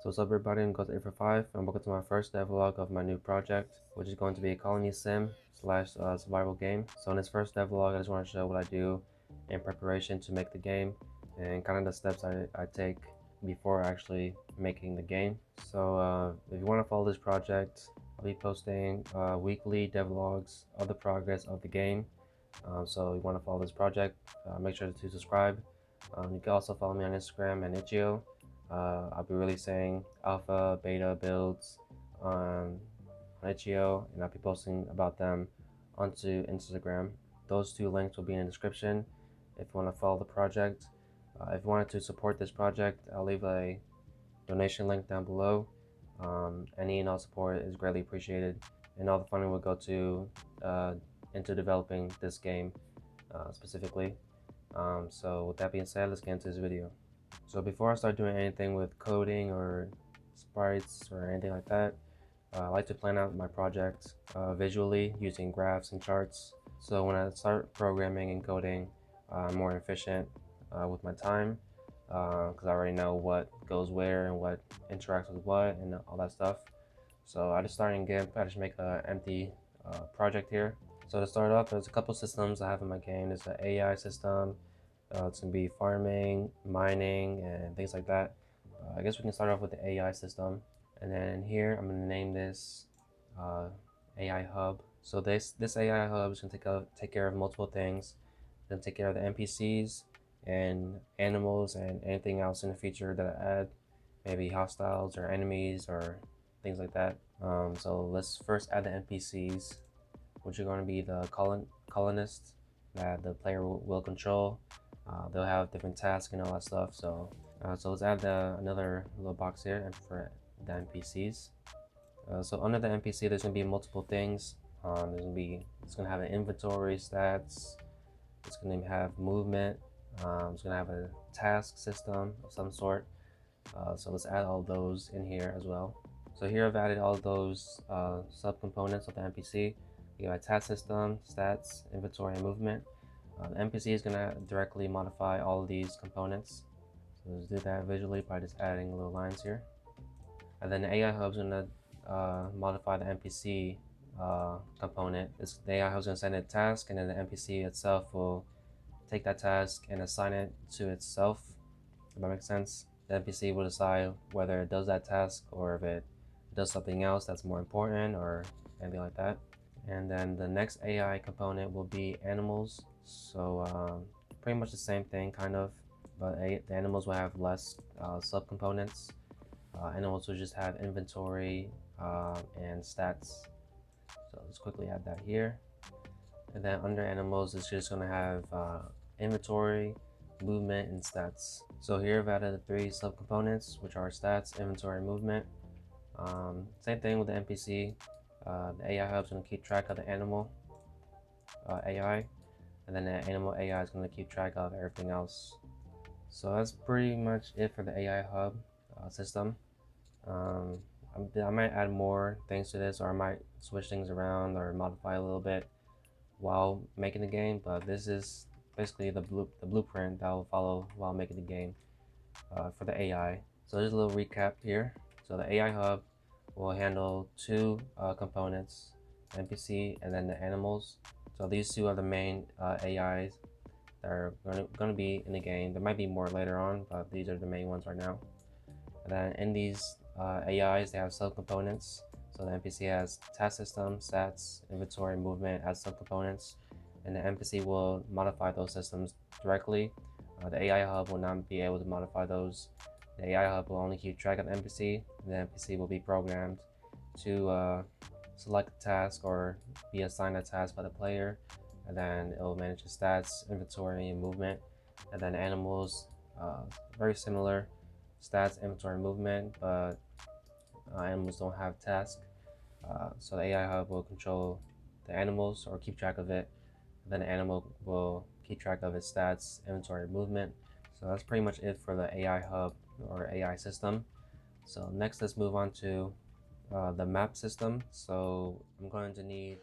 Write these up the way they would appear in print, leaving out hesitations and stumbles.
So what's up everybody, I'm Go to 8 for 5 and welcome to my first devlog of my new project, which is going to be a colony sim slash survival game. So in this first devlog I just want to show what I do in preparation to make the game and kind of the steps I take before actually making the game. So if you want to follow this project, I'll be posting weekly devlogs of the progress of the game. So if you want to follow this project, make sure to subscribe. You can also follow me on Instagram and Itch.io. I'll be releasing alpha, beta builds on Itch.io, and I'll be posting about them onto Instagram. Those two links will be in the description if you want to follow the project. If you wanted to support this project, I'll leave a donation link down below. Any and all support is greatly appreciated, and all the funding will go to into developing this game specifically. So with that being said, let's get into this video. So before I start doing anything with coding or sprites or anything like that, I like to plan out my project visually using graphs and charts. So when I start programming and coding, I'm more efficient with my time because I already know what goes where and what interacts with what and all that stuff. So I just start in GIMP. I just make an empty project here. So to start off, there's a couple systems I have in my game. There's an AI system. It's going to be farming, mining, and things like that. I guess we can start off with the AI system. And then here, I'm going to name this AI Hub. So this AI Hub is going to take care of multiple things. It's going to take care of the NPCs and animals and anything else in the future that I add. Maybe hostiles or enemies or things like that. So let's first add the NPCs, which are going to be the colonists that the player will control. They'll have different tasks and all that stuff. So let's add another little box here for the NPCs. So under the NPC, there's going to be multiple things. It's going to have an inventory, stats. It's going to have movement. It's going to have a task system of some sort. So let's add all those in here as well. So here I've added all those subcomponents of the NPC. You got a task system, stats, inventory, and movement. The NPC is going to directly modify all of these components. So let's do that visually by just adding little lines here. And then the AI Hub is going to modify the NPC component. The AI Hub is going to send it a task, and then the NPC itself will take that task and assign it to itself. If that makes sense. The NPC will decide whether it does that task or if it does something else that's more important or anything like that. And then the next AI component will be animals. So pretty much the same thing kind of, but the animals will have less subcomponents. Animals will just have inventory and stats. So let's quickly add that here. And then under animals, it's just going to have inventory, movement, and stats. So here I've added the three subcomponents, which are stats, inventory, and movement. Same thing with the NPC. The AI Hub is going to keep track of the animal AI, and then the animal AI is going to keep track of everything else. So that's pretty much it for the AI Hub system. I might add more things to this, or I might switch things around or modify a little bit while making the game, but this is basically the blueprint that I will follow while making the game for the AI. So there's a little recap here. So the AI Hub will handle two components, NPC and then the animals. So these two are the main AIs that are going to be in the game. There might be more later on, but these are the main ones right now. And then in these AIs, they have subcomponents. So the NPC has task system, stats, inventory, movement as subcomponents, and the NPC will modify those systems directly. The AI Hub will not be able to modify those. The AI Hub will only keep track of the NPC, and the NPC will be programmed to select a task or be assigned a task by the player, and then it will manage the stats, inventory, and movement. And then animals, very similar, stats, inventory, movement, but animals don't have tasks. So the AI Hub will control the animals or keep track of it, and then the animal will keep track of its stats, inventory, movement. So that's pretty much it for the AI Hub or AI system. So next, let's move on to the map system. So I'm going to need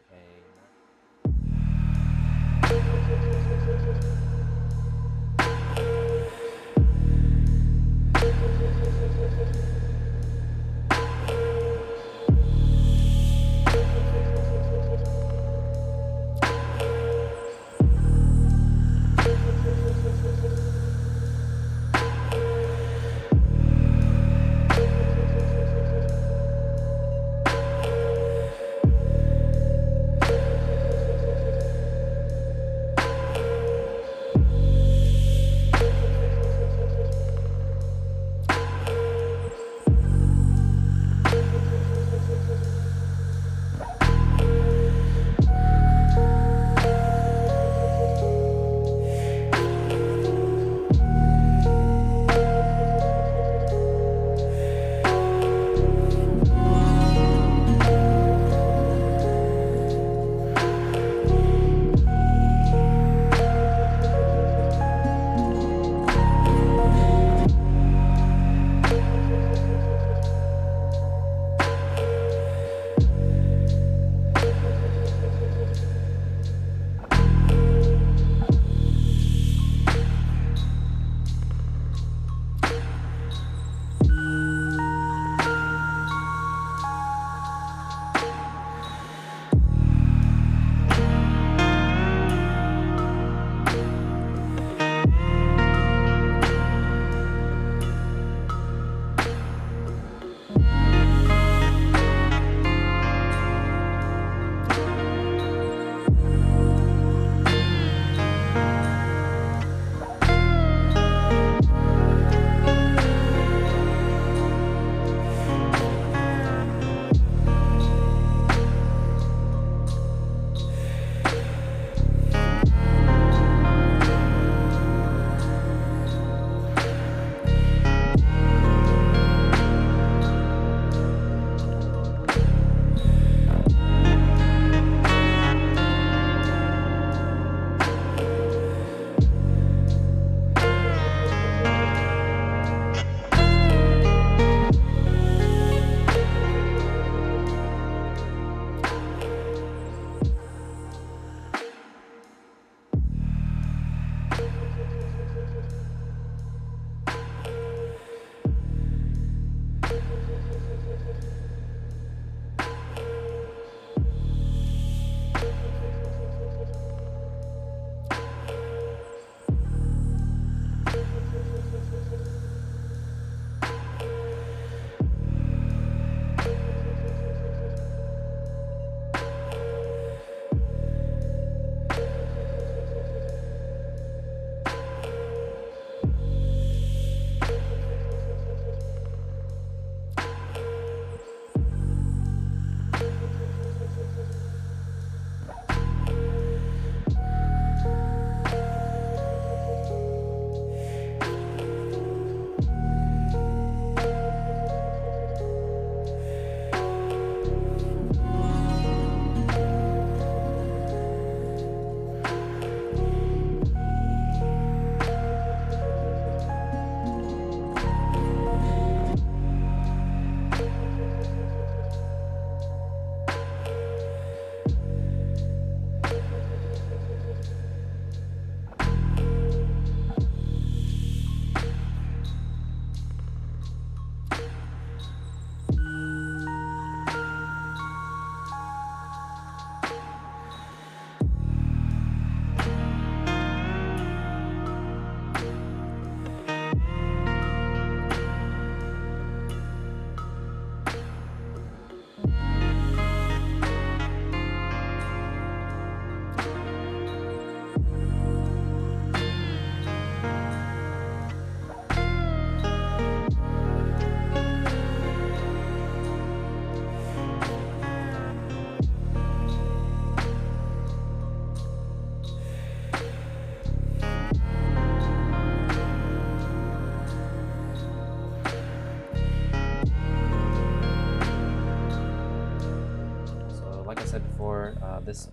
said before,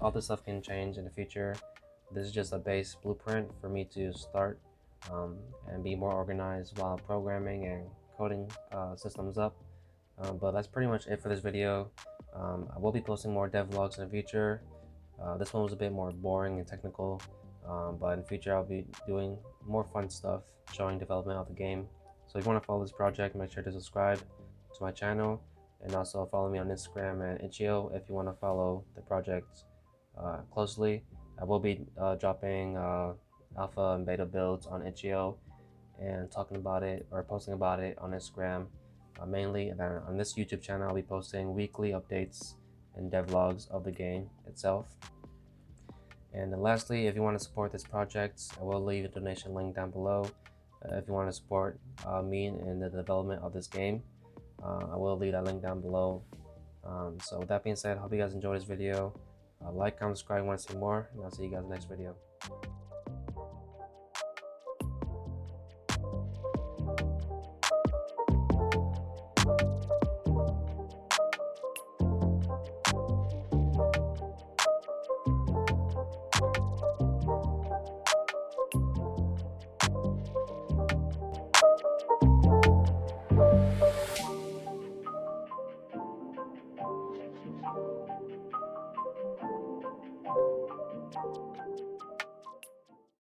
all this stuff can change in the future. This is just a base blueprint for me to start and be more organized while programming and coding systems up. But that's pretty much it for this video. I will be posting more devlogs in the future. This one was a bit more boring and technical, but in the future I'll be doing more fun stuff, showing development of the game. So if you want to follow this project, make sure to subscribe to my channel, and also follow me on Instagram and Itch.io if you want to follow the project closely. I will be dropping alpha and beta builds on Itch.io and talking about it or posting about it on Instagram mainly. And then on this YouTube channel, I'll be posting weekly updates and devlogs of the game itself. And then lastly, if you want to support this project, I will leave a donation link down below. If you want to support me in the development of this game, I will leave that link down below. So with that being said, I hope you guys enjoyed this video. Like, comment, subscribe if you want to see more, and I'll see you guys in the next video.